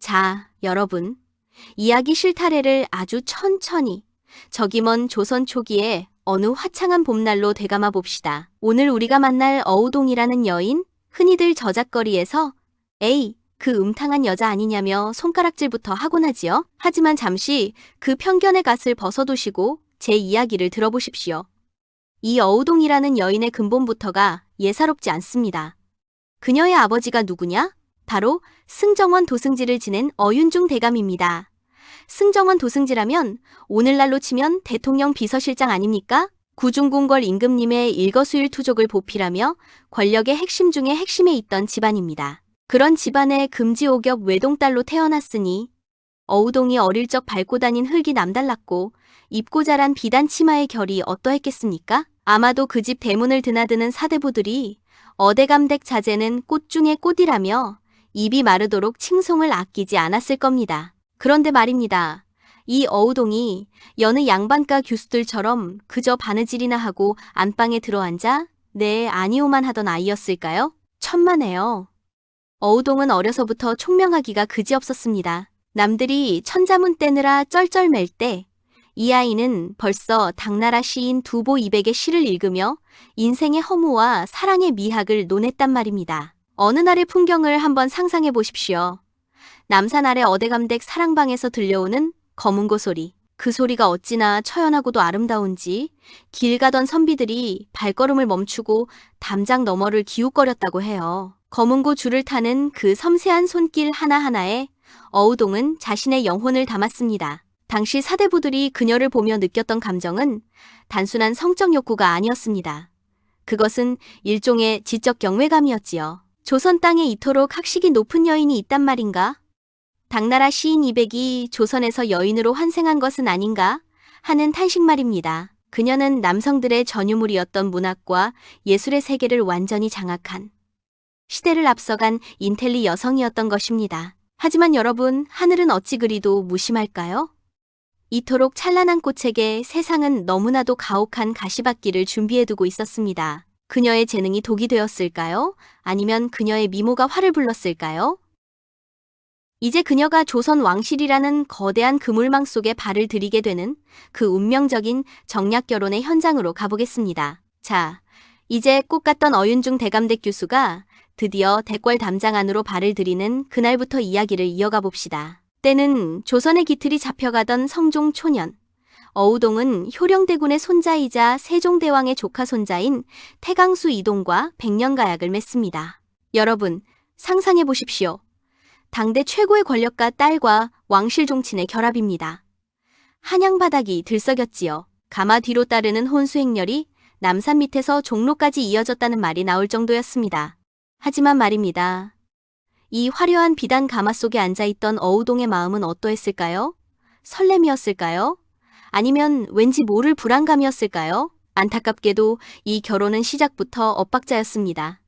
자, 여러분. 이야기 실타래를 아주 천천히 저기 먼 조선 초기에 어느 화창한 봄날로 되감아 봅시다. 오늘 우리가 만날 어우동이라는 여인, 흔히들 저작거리에서 에이, 그 음탕한 여자 아니냐며 손가락질부터 하곤 하지요. 하지만 잠시 그 편견의 갓을 벗어두시고 제 이야기를 들어보십시오. 이 어우동이라는 여인의 근본부터가 예사롭지 않습니다. 그녀의 아버지가 누구냐? 바로 승정원 도승지를 지낸 어윤중 대감입니다. 승정원 도승지라면 오늘날로 치면 대통령 비서실장 아닙니까? 구중궁궐 임금님의 일거수일투족을 보필하며 권력의 핵심 중의 핵심에 있던 집안입니다. 그런 집안의 금지옥엽 외동딸로 태어났으니 어우동이 어릴 적 밟고 다닌 흙이 남달랐고 입고 자란 비단 치마의 결이 어떠했겠습니까? 아마도 그 집 대문을 드나드는 사대부들이 어대감댁 자제는 꽃 중의 꽃이라며 입이 마르도록 칭송을 아끼지 않았을 겁니다. 그런데 말입니다. 이 어우동이 여느 양반가 교수들처럼 그저 바느질이나 하고 안방에 들어앉아 네 아니오만 하던 아이였을까요? 천만에요. 어우동은 어려서부터 총명하기가 그지없었습니다. 남들이 천자문 떼느라 쩔쩔맬 때 이 아이는 벌써 당나라 시인 두보 이백의 시를 읽으며 인생의 허무와 사랑의 미학을 논했단 말입니다. 어느 날의 풍경을 한번 상상해 보십시오. 남산 아래 어대감댁 사랑방에서 들려오는 검은고 소리. 그 소리가 어찌나 처연하고도 아름다운지 길 가던 선비들이 발걸음을 멈추고 담장 너머를 기웃거렸다고 해요. 검은고 줄을 타는 그 섬세한 손길 하나하나에 어우동은 자신의 영혼을 담았습니다. 당시 사대부들이 그녀를 보며 느꼈던 감정은 단순한 성적 욕구가 아니었습니다. 그것은 일종의 지적 경외감이었지요. 조선 땅에 이토록 학식이 높은 여인이 있단 말인가? 당나라 시인 이백이 조선에서 여인으로 환생한 것은 아닌가? 하는 탄식 말입니다. 그녀는 남성들의 전유물이었던 문학과 예술의 세계를 완전히 장악한 시대를 앞서간 인텔리 여성이었던 것입니다. 하지만 여러분, 하늘은 어찌 그리도 무심할까요? 이토록 찬란한 꽃에게 세상은 너무나도 가혹한 가시밭길을 준비해두고 있었습니다. 그녀의 재능이 독이 되었을까요? 아니면 그녀의 미모가 화를 불렀을까요? 이제 그녀가 조선 왕실이라는 거대한 그물망 속에 발을 들이게 되는 그 운명적인 정략 결혼의 현장으로 가보겠습니다. 자, 이제 꽃 같던 어윤중 대감댁 교수가 드디어 대궐 담장 안으로 발을 들이는 그날부터 이야기를 이어가 봅시다. 때는 조선의 기틀이 잡혀가던 성종 초년, 어우동은 효령대군의 손자이자 세종대왕의 조카 손자인 태강수 이동과 백년가약을 맺습니다. 여러분, 상상해 보십시오. 당대 최고의 권력가 딸과 왕실 종친의 결합입니다. 한양 바닥이 들썩였지요. 가마 뒤로 따르는 혼수 행렬이 남산 밑에서 종로까지 이어졌다는 말이 나올 정도였습니다. 하지만 말입니다. 이 화려한 비단 가마 속에 앉아있던 어우동의 마음은 어떠했을까요? 설렘이었을까요? 아니면 왠지 모를 불안감이었을까요? 안타깝게도 이 결혼은 시작부터 엇박자였습니다.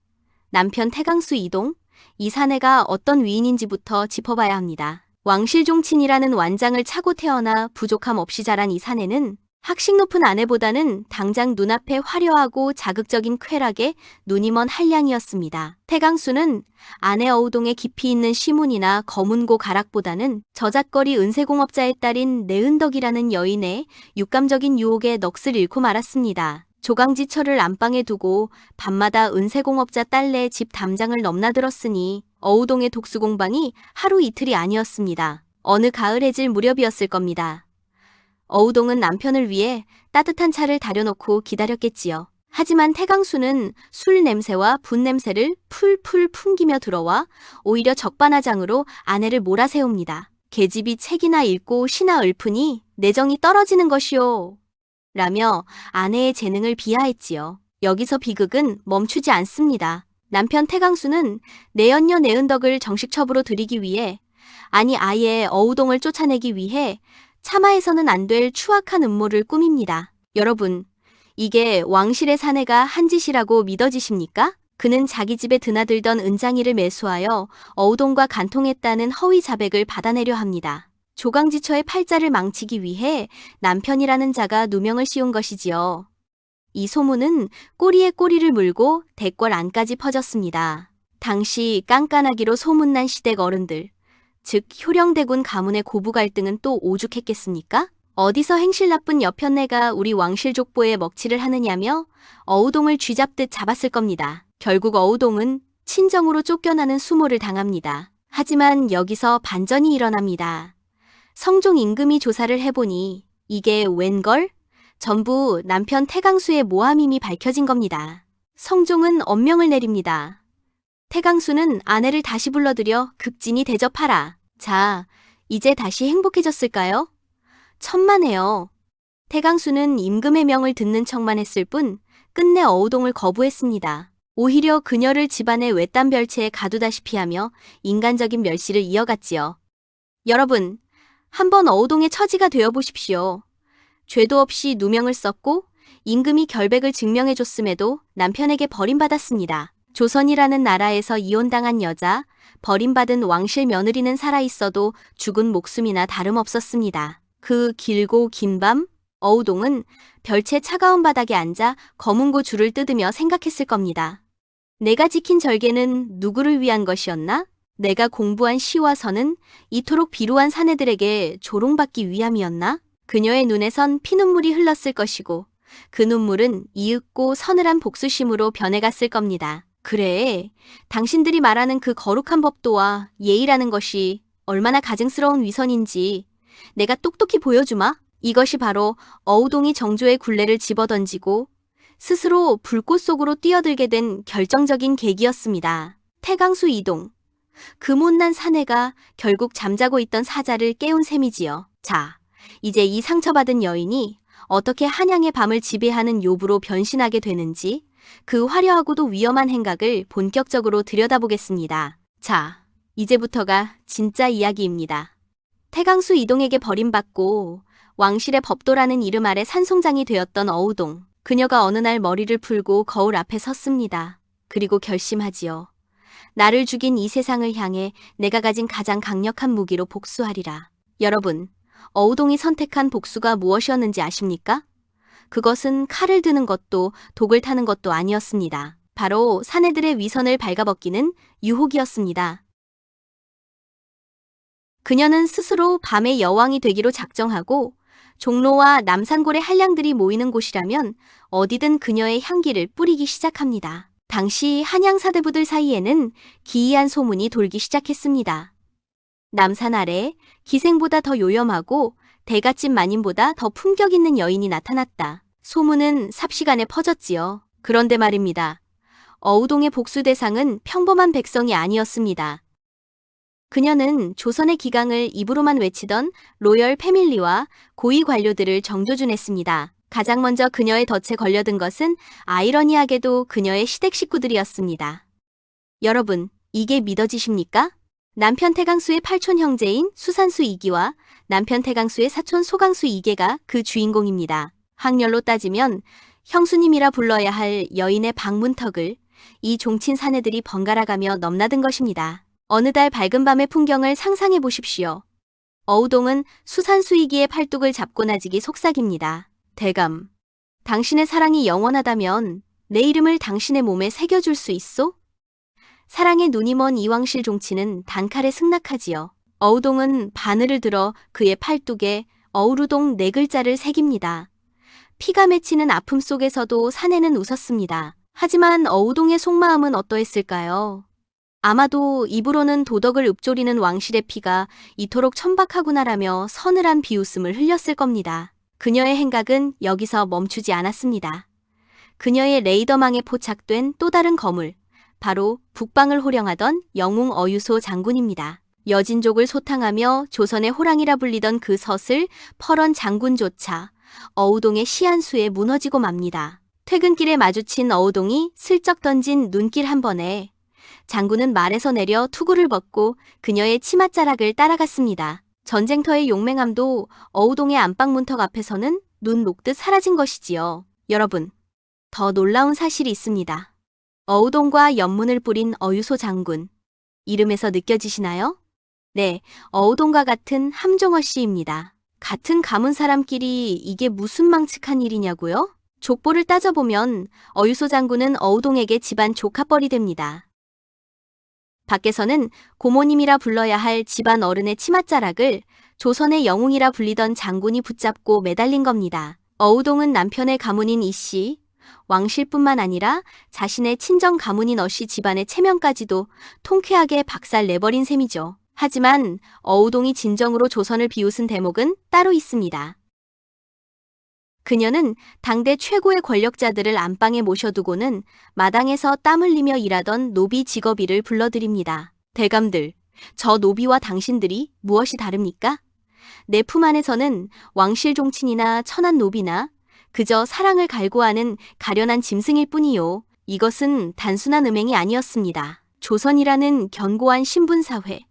남편 태강수 이동, 이 사내가 어떤 위인인지부터 짚어봐야 합니다. 왕실 종친이라는 완장을 차고 태어나 부족함 없이 자란 이 사내는 학식 높은 아내보다는 당장 눈앞에 화려하고 자극적인 쾌락에 눈이 먼 한량이었습니다. 태강수는 아내 어우동의 깊이 있는 시문이나 검은고 가락보다는 저잣거리 은세공업자의 딸인 내은덕이라는 여인의 육감적인 유혹에 넋을 잃고 말았습니다. 조강지처를 안방에 두고 밤마다 은세공업자 딸네 집 담장을 넘나들었으니 어우동의 독수공방이 하루 이틀이 아니었습니다. 어느 가을 해질 무렵이었을 겁니다. 어우동은 남편을 위해 따뜻한 차를 다려놓고 기다렸겠지요. 하지만 태강수는 술 냄새와 분 냄새를 풀풀 풍기며 들어와 오히려 적반하장으로 아내를 몰아세웁니다. 계집이 책이나 읽고 시나 읊으니 내정이 떨어지는 것이오. 라며 아내의 재능을 비하했지요. 여기서 비극은 멈추지 않습니다. 남편 태강수는 내연녀 내은덕을 정식첩으로 들이기 위해, 아니 아예 어우동을 쫓아내기 위해 차마해서는 안 될 추악한 음모를 꾸밉니다. 여러분, 이게 왕실의 사내가 한 짓이라고 믿어지십니까? 그는 자기 집에 드나들던 은장이를 매수하여 어우동과 간통했다는 허위 자백을 받아내려 합니다. 조강지처의 팔자를 망치기 위해 남편이라는 자가 누명을 씌운 것이지요. 이 소문은 꼬리에 꼬리를 물고 대궐 안까지 퍼졌습니다. 당시 깐깐하기로 소문난 시댁 어른들, 즉 효령대군 가문의 고부 갈등은 또 오죽했겠습니까? 어디서 행실 나쁜 여편네가 우리 왕실 족보에 먹칠을 하느냐며 어우동을 쥐잡듯 잡았을 겁니다. 결국 어우동은 친정으로 쫓겨나는 수모를 당합니다. 하지만 여기서 반전이 일어납니다. 성종 임금이 조사를 해보니 이게 웬걸? 전부 남편 태강수의 모함임이 밝혀진 겁니다. 성종은 엄명을 내립니다. 태강수는 아내를 다시 불러들여 극진히 대접하라. 자, 이제 다시 행복해졌을까요? 천만에요. 태강수는 임금의 명을 듣는 척만 했을 뿐 끝내 어우동을 거부했습니다. 오히려 그녀를 집안의 외딴 별채에 가두다시피 하며 인간적인 멸시를 이어갔지요. 여러분, 한번 어우동의 처지가 되어보십시오. 죄도 없이 누명을 썼고 임금이 결백을 증명해줬음에도 남편에게 버림받았습니다. 조선이라는 나라에서 이혼당한 여자, 버림받은 왕실 며느리는 살아있어도 죽은 목숨이나 다름없었습니다. 그 길고 긴 밤, 어우동은 별채 차가운 바닥에 앉아 검은고 줄을 뜯으며 생각했을 겁니다. 내가 지킨 절개는 누구를 위한 것이었나? 내가 공부한 시와 선은 이토록 비루한 사내들에게 조롱받기 위함이었나? 그녀의 눈에선 피눈물이 흘렀을 것이고 그 눈물은 이윽고 서늘한 복수심으로 변해갔을 겁니다. 그래, 당신들이 말하는 그 거룩한 법도와 예의라는 것이 얼마나 가증스러운 위선인지 내가 똑똑히 보여주마. 이것이 바로 어우동이 정조의 굴레를 집어던지고 스스로 불꽃 속으로 뛰어들게 된 결정적인 계기였습니다. 태강수 이동. 그 못난 사내가 결국 잠자고 있던 사자를 깨운 셈이지요. 자, 이제 이 상처받은 여인이 어떻게 한양의 밤을 지배하는 요부로 변신하게 되는지 그 화려하고도 위험한 행각을 본격적으로 들여다보겠습니다. 자, 이제부터가 진짜 이야기입니다. 태강수 이동에게 버림받고 왕실의 법도라는 이름 아래 산송장이 되었던 어우동. 그녀가 어느 날 머리를 풀고 거울 앞에 섰습니다. 그리고 결심하지요. 나를 죽인 이 세상을 향해 내가 가진 가장 강력한 무기로 복수하리라. 여러분, 어우동이 선택한 복수가 무엇이었는지 아십니까? 그것은 칼을 드는 것도 독을 타는 것도 아니었습니다. 바로 사내들의 위선을 발가벗기는 유혹이었습니다. 그녀는 스스로 밤의 여왕이 되기로 작정하고 종로와 남산골의 한량들이 모이는 곳이라면 어디든 그녀의 향기를 뿌리기 시작합니다. 당시 한양 사대부들 사이에는 기이한 소문이 돌기 시작했습니다. 남산 아래 기생보다 더 요염하고 대갓집 마님보다 더 품격 있는 여인이 나타났다. 소문은 삽시간에 퍼졌지요. 그런데 말입니다. 어우동의 복수 대상은 평범한 백성이 아니었습니다. 그녀는 조선의 기강을 입으로만 외치던 로열 패밀리와 고위 관료들을 정조준했습니다. 가장 먼저 그녀의 덫에 걸려든 것은 아이러니하게도 그녀의 시댁 식구들이었습니다. 여러분, 이게 믿어지십니까? 남편 태강수의 팔촌 형제인 수산수 이기와 남편 태강수의 사촌 소강수 이계가 그 주인공입니다. 학렬로 따지면 형수님이라 불러야 할 여인의 방문턱을 이 종친 사내들이 번갈아가며 넘나든 것입니다. 어느 달 밝은 밤의 풍경을 상상해 보십시오. 어우동은 수산수이기의 팔뚝을 잡고 나지기 속삭입니다. 대감, 당신의 사랑이 영원하다면 내 이름을 당신의 몸에 새겨줄 수 있소? 사랑의 눈이 먼 이왕실 종치는 단칼에 승낙하지요. 어우동은 바늘을 들어 그의 팔뚝에 어우루동 4글자를 새깁니다. 피가 맺히는 아픔 속에서도 사내는 웃었습니다. 하지만 어우동의 속마음은 어떠했을까요? 아마도 입으로는 도덕을 읊조리는 왕실의 피가 이토록 천박하구나라며 서늘한 비웃음을 흘렸을 겁니다. 그녀의 행각은 여기서 멈추지 않았습니다. 그녀의 레이더망에 포착된 또 다른 거물, 바로 북방을 호령하던 영웅 어유소 장군입니다. 여진족을 소탕하며 조선의 호랑이라 불리던 그 서슬 퍼런 장군조차 어우동의 시한수에 무너지고 맙니다. 퇴근길에 마주친 어우동이 슬쩍 던진 눈길 한 번에 장군은 말에서 내려 투구를 벗고 그녀의 치맛자락을 따라갔습니다. 전쟁터의 용맹함도 어우동의 안방 문턱 앞에서는 눈 녹듯 사라진 것이지요. 여러분, 더 놀라운 사실이 있습니다. 어우동과 연문을 뿌린 어유소 장군. 이름에서 느껴지시나요? 네, 어우동과 같은 함종어 씨입니다. 같은 가문 사람끼리 이게 무슨 망측한 일이냐고요? 족보를 따져보면 어유소 장군은 어우동에게 집안 조카뻘이 됩니다. 밖에서는 고모님이라 불러야 할 집안 어른의 치맛자락을 조선의 영웅이라 불리던 장군이 붙잡고 매달린 겁니다. 어우동은 남편의 가문인 이씨, 왕실뿐만 아니라 자신의 친정 가문인 어씨 집안의 체면까지도 통쾌하게 박살내버린 셈이죠. 하지만 어우동이 진정으로 조선을 비웃은 대목은 따로 있습니다. 그녀는 당대 최고의 권력자들을 안방에 모셔두고는 마당에서 땀 흘리며 일하던 노비 직업이를 불러들입니다. 대감들, 저 노비와 당신들이 무엇이 다릅니까? 내 품 안에서는 왕실 종친이나 천한 노비나 그저 사랑을 갈구하는 가련한 짐승일 뿐이요. 이것은 단순한 음행이 아니었습니다. 조선이라는 견고한 신분사회,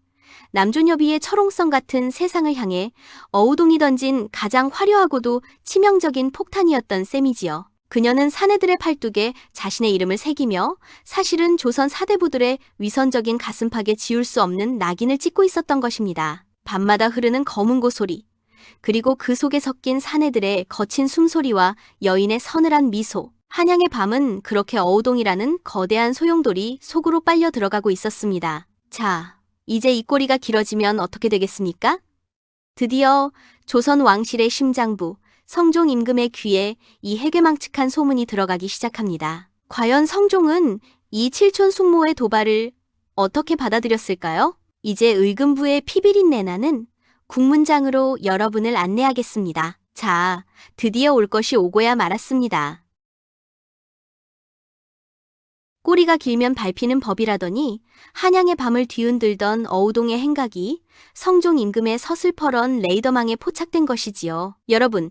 남존여비의 철옹성 같은 세상을 향해 어우동이 던진 가장 화려하고도 치명적인 폭탄이었던 셈이지요. 그녀는 사내들의 팔뚝에 자신의 이름을 새기며 사실은 조선 사대부들의 위선적인 가슴팍에 지울 수 없는 낙인을 찍고 있었던 것입니다. 밤마다 흐르는 검은 고소리, 그리고 그 속에 섞인 사내들의 거친 숨소리와 여인의 서늘한 미소. 한양의 밤은 그렇게 어우동이라는 거대한 소용돌이 속으로 빨려 들어가고 있었습니다. 자, 이제 이 꼬리가 길어지면 어떻게 되겠습니까? 드디어 조선 왕실의 심장부, 성종 임금의 귀에 이 해괴망측한 소문이 들어가기 시작합니다. 과연 성종은 이 칠촌 숙모의 도발을 어떻게 받아들였을까요? 이제 의금부의 피비린내 나는 국문장으로 여러분을 안내하겠습니다. 자, 드디어 올 것이 오고야 말았습니다. 꼬리가 길면 밟히는 법이라더니 한양의 밤을 뒤흔들던 어우동의 행각이 성종 임금의 서슬퍼런 레이더망에 포착된 것이지요. 여러분,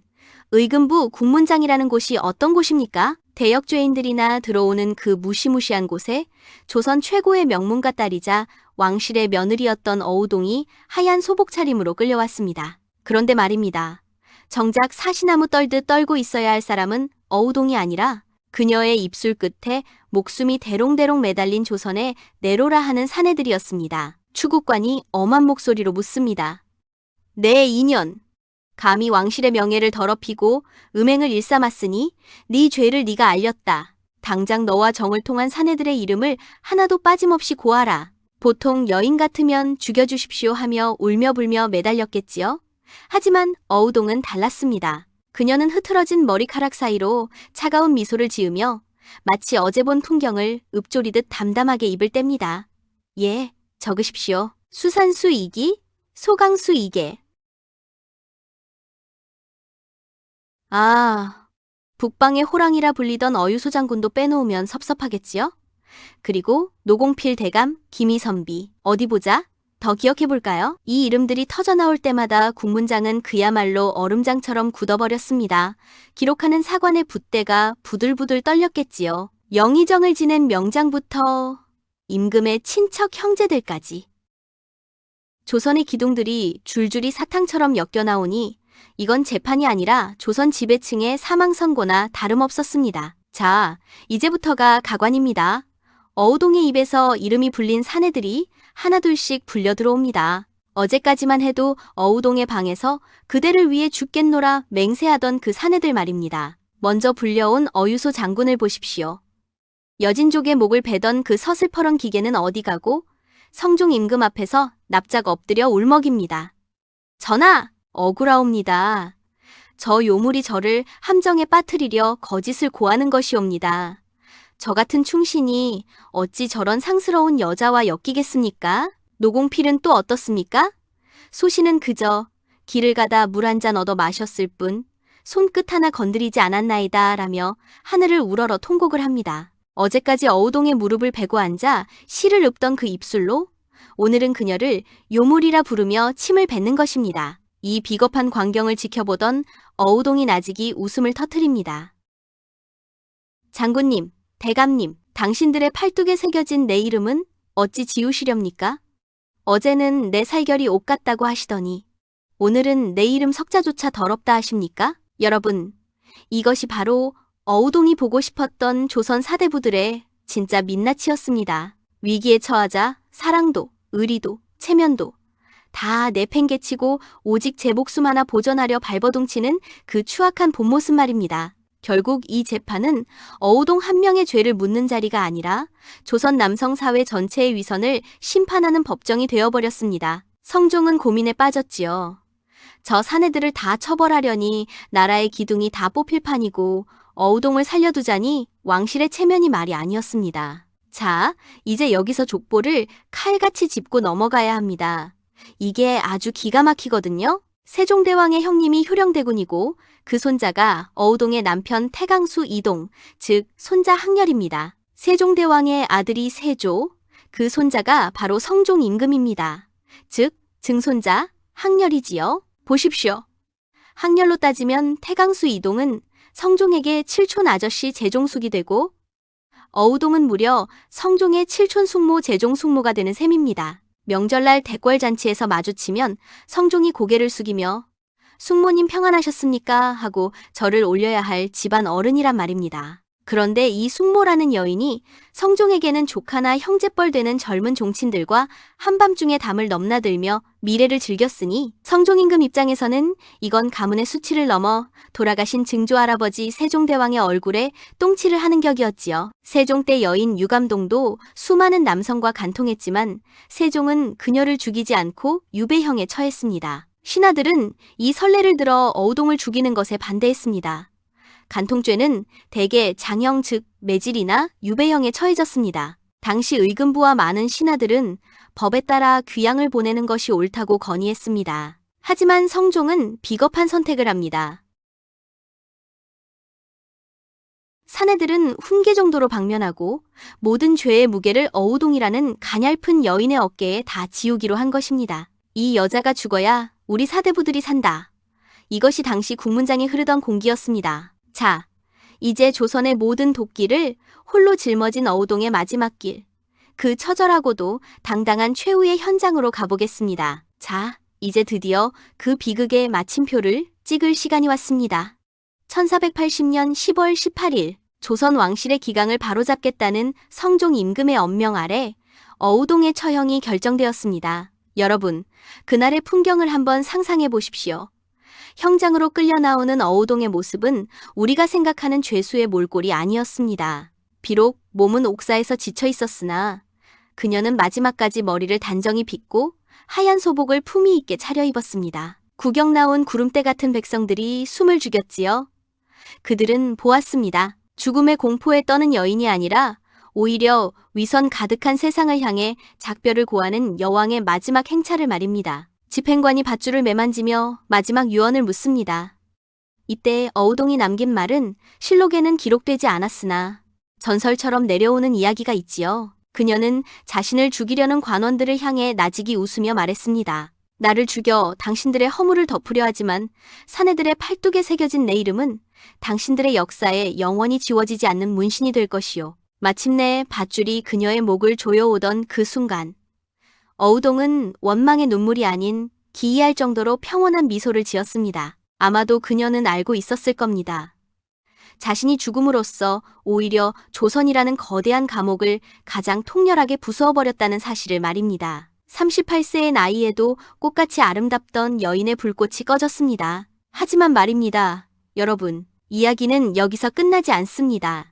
의금부 국문장이라는 곳이 어떤 곳입니까? 대역죄인들이나 들어오는 그 무시무시한 곳에 조선 최고의 명문가 딸이자 왕실의 며느리였던 어우동이 하얀 소복 차림으로 끌려왔습니다. 그런데 말입니다. 정작 사시나무 떨듯 떨고 있어야 할 사람은 어우동이 아니라 그녀의 입술 끝에 목숨이 대롱대롱 매달린 조선의 내로라 하는 사내들이었습니다. 추국관이 엄한 목소리로 묻습니다. 네 인연, 감히 왕실의 명예를 더럽히고 음행을 일삼았으니 네 죄를 네가 알렸다. 당장 너와 정을 통한 사내들의 이름을 하나도 빠짐없이 고하라. 보통 여인 같으면 죽여주십시오 하며 울며불며 매달렸겠지요. 하지만 어우동은 달랐습니다. 그녀는 흐트러진 머리카락 사이로 차가운 미소를 지으며 마치 어제 본 풍경을 읊조리듯 담담하게 입을 뗍니다. 예, 적으십시오. 수산수 2기, 소강수 2개. 아, 북방의 호랑이라 불리던 어유소 장군도 빼놓으면 섭섭하겠지요? 그리고 노공필 대감, 김희선비. 어디 보자. 더 기억해볼까요? 이 이름들이 터져나올 때마다 국문장은 그야말로 얼음장처럼 굳어버렸습니다. 기록하는 사관의 붓대가 부들부들 떨렸겠지요. 영의정을 지낸 명장부터 임금의 친척 형제들까지. 조선의 기둥들이 줄줄이 사탕처럼 엮여나오니 이건 재판이 아니라 조선 지배층의 사망선고나 다름없었습니다. 자, 이제부터가 가관입니다. 어우동의 입에서 이름이 불린 사내들이 하나둘씩 불려 들어옵니다. 어제까지만 해도 어우동의 방에서 그대를 위해 죽겠노라 맹세하던 그 사내들 말입니다. 먼저 불려온 어유소 장군을 보십시오. 여진족의 목을 베던 그 서슬퍼런 기계는 어디 가고 성종 임금 앞에서 납작 엎드려 울먹입니다. 전하, 억울하옵니다. 저 요물이 저를 함정에 빠뜨리려 거짓을 고하는 것이옵니다. 저 같은 충신이 어찌 저런 상스러운 여자와 엮이겠습니까? 노공필은 또 어떻습니까? 소신은 그저 길을 가다 물 한 잔 얻어 마셨을 뿐 손끝 하나 건드리지 않았나이다 라며 하늘을 우러러 통곡을 합니다. 어제까지 어우동의 무릎을 베고 앉아 시를 읊던 그 입술로 오늘은 그녀를 요물이라 부르며 침을 뱉는 것입니다. 이 비겁한 광경을 지켜보던 어우동이 나직이 웃음을 터뜨립니다. 장군님, 대감님, 당신들의 팔뚝에 새겨진 내 이름은 어찌 지우시렵니까? 어제는 내 살결이 옷 같다고 하시더니 오늘은 내 이름 석자조차 더럽다 하십니까? 여러분, 이것이 바로 어우동이 보고 싶었던 조선 사대부들의 진짜 민낯이었습니다. 위기에 처하자 사랑도, 의리도, 체면도 다 내팽개치고 오직 제 목숨 하나 보전하려 발버둥치는 그 추악한 본 모습 말입니다. 결국 이 재판은 어우동 한 명의 죄를 묻는 자리가 아니라 조선 남성 사회 전체의 위선을 심판하는 법정이 되어버렸습니다. 성종은 고민에 빠졌지요. 저 사내들을 다 처벌하려니 나라의 기둥이 다 뽑힐 판이고 어우동을 살려두자니 왕실의 체면이 말이 아니었습니다. 자, 이제 여기서 족보를 칼같이 짚고 넘어가야 합니다. 이게 아주 기가 막히거든요. 세종대왕의 형님이 효령대군이고 그 손자가 어우동의 남편 태강수 이동, 즉 손자 항렬입니다. 세종대왕의 아들이 세조, 그 손자가 바로 성종 임금입니다. 즉 증손자 항렬이지요. 보십시오. 항렬로 따지면 태강수 이동은 성종에게 칠촌 아저씨 재종숙이 되고 어우동은 무려 성종의 칠촌 숙모 재종숙모가 되는 셈입니다. 명절날 대궐잔치에서 마주치면 성종이 고개를 숙이며 숙모님 평안하셨습니까? 하고 절을 올려야 할 집안 어른이란 말입니다. 그런데 이 숙모라는 여인이 성종에게는 조카나 형제뻘 되는 젊은 종친들과 한밤중에 담을 넘나들며 미래를 즐겼으니 성종 임금 입장에서는 이건 가문의 수치를 넘어 돌아가신 증조 할아버지 세종대왕의 얼굴에 똥칠을 하는 격이었지요. 세종 때 여인 유감동도 수많은 남성과 간통했지만 세종은 그녀를 죽이지 않고 유배형에 처했습니다. 신하들은 이 선례를 들어 어우동을 죽이는 것에 반대했습니다. 간통죄는 대개 장형 즉 매질이나 유배형에 처해졌습니다. 당시 의금부와 많은 신하들은 법에 따라 귀양을 보내는 것이 옳다고 건의했습니다. 하지만 성종은 비겁한 선택을 합니다. 사내들은 훈계 정도로 방면하고 모든 죄의 무게를 어우동이라는 가냘픈 여인의 어깨에 다 지우기로 한 것입니다. 이 여자가 죽어야 우리 사대부들이 산다. 이것이 당시 국문장에 흐르던 공기였습니다. 자, 이제 조선의 모든 도끼를 홀로 짊어진 어우동의 마지막 길, 그 처절하고도 당당한 최후의 현장으로 가보겠습니다. 자, 이제 드디어 그 비극의 마침표를 찍을 시간이 왔습니다. 1480년 10월 18일 조선 왕실의 기강을 바로잡겠다는 성종 임금의 엄명 아래 어우동의 처형이 결정되었습니다. 여러분, 그날의 풍경을 한번 상상해 보십시오. 형장으로 끌려 나오는 어우동의 모습은 우리가 생각하는 죄수의 몰골이 아니었습니다. 비록 몸은 옥사에서 지쳐 있었으나 그녀는 마지막까지 머리를 단정히 빗고 하얀 소복을 품위 있게 차려입었습니다. 구경 나온 구름대 같은 백성들이 숨을 죽였지요. 그들은 보았습니다. 죽음의 공포에 떠는 여인이 아니라 오히려 위선 가득한 세상을 향해 작별을 고하는 여왕의 마지막 행차를 말입니다. 집행관이 밧줄을 매만지며 마지막 유언을 묻습니다. 이때 어우동이 남긴 말은 실록에는 기록되지 않았으나 전설처럼 내려오는 이야기가 있지요. 그녀는 자신을 죽이려는 관원들을 향해 나직이 웃으며 말했습니다. 나를 죽여 당신들의 허물을 덮으려 하지만 사내들의 팔뚝에 새겨진 내 이름은 당신들의 역사에 영원히 지워지지 않는 문신이 될 것이요. 마침내 밧줄이 그녀의 목을 조여오던 그 순간 어우동은 원망의 눈물이 아닌 기이할 정도로 평온한 미소를 지었습니다. 아마도 그녀는 알고 있었을 겁니다. 자신이 죽음으로써 오히려 조선이라는 거대한 감옥을 가장 통렬하게 부수어버렸다는 사실을 말입니다. 38세의 나이에도 꽃같이 아름답던 여인의 불꽃이 꺼졌습니다. 하지만 말입니다. 여러분, 이야기는 여기서 끝나지 않습니다.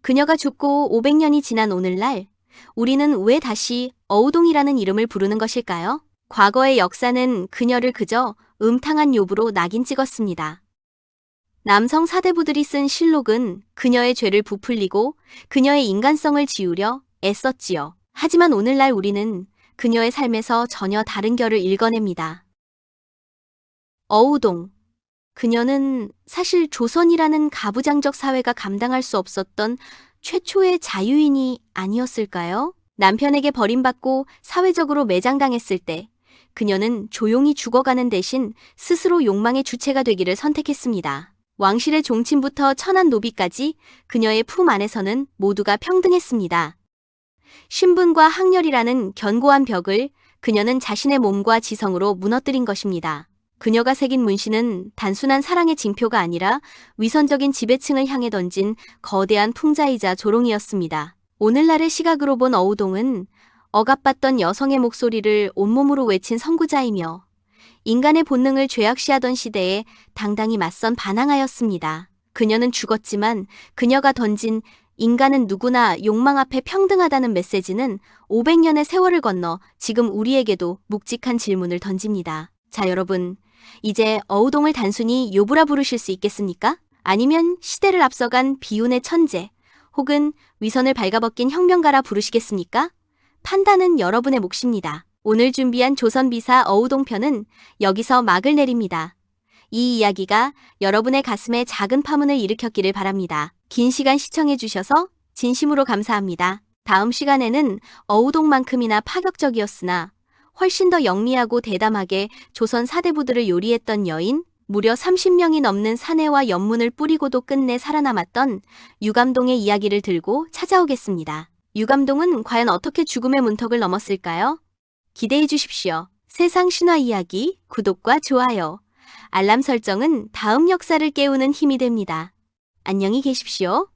그녀가 죽고 500년이 지난 오늘날 우리는 왜 다시 어우동이라는 이름을 부르는 것일까요? 과거의 역사는 그녀를 그저 음탕한 묘부로 낙인 찍었습니다. 남성 사대부들이 쓴 실록은 그녀의 죄를 부풀리고 그녀의 인간성을 지우려 애썼지요. 하지만 오늘날 우리는 그녀의 삶에서 전혀 다른 결을 읽어냅니다. 어우동. 그녀는 사실 조선이라는 가부장적 사회가 감당할 수 없었던 최초의 자유인이 아니었을까요? 남편에게 버림받고 사회적으로 매장당했을 때 그녀는 조용히 죽어가는 대신 스스로 욕망의 주체가 되기를 선택했습니다. 왕실의 종친부터 천한 노비까지 그녀의 품 안에서는 모두가 평등했습니다. 신분과 학렬이라는 견고한 벽을 그녀는 자신의 몸과 지성으로 무너뜨린 것입니다. 그녀가 새긴 문신은 단순한 사랑의 징표가 아니라 위선적인 지배층을 향해 던진 거대한 풍자이자 조롱이었습니다. 오늘날의 시각으로 본 어우동은 억압받던 여성의 목소리를 온몸으로 외친 선구자이며 인간의 본능을 죄악시하던 시대에 당당히 맞선 반항하였습니다. 그녀는 죽었지만 그녀가 던진 인간은 누구나 욕망 앞에 평등하다는 메시지는 500년의 세월을 건너 지금 우리에게도 묵직한 질문을 던집니다. 자, 여러분, 이제 어우동을 단순히 요부라 부르실 수 있겠습니까? 아니면 시대를 앞서간 비운의 천재, 혹은 위선을 발가벗긴 혁명가라 부르시겠습니까? 판단은 여러분의 몫입니다. 오늘 준비한 조선비사 어우동 편은 여기서 막을 내립니다. 이 이야기가 여러분의 가슴에 작은 파문을 일으켰기를 바랍니다. 긴 시간 시청해주셔서 진심으로 감사합니다. 다음 시간에는 어우동만큼이나 파격적이었으나 훨씬 더 영리하고 대담하게 조선 사대부들을 요리했던 여인, 무려 30명이 넘는 사내와 연문을 뿌리고도 끝내 살아남았던 유감동의 이야기를 들고 찾아오겠습니다. 유감동은 과연 어떻게 죽음의 문턱을 넘었을까요? 기대해 주십시오. 세상 신화 이야기, 구독과 좋아요, 알람 설정은 다음 역사를 깨우는 힘이 됩니다. 안녕히 계십시오.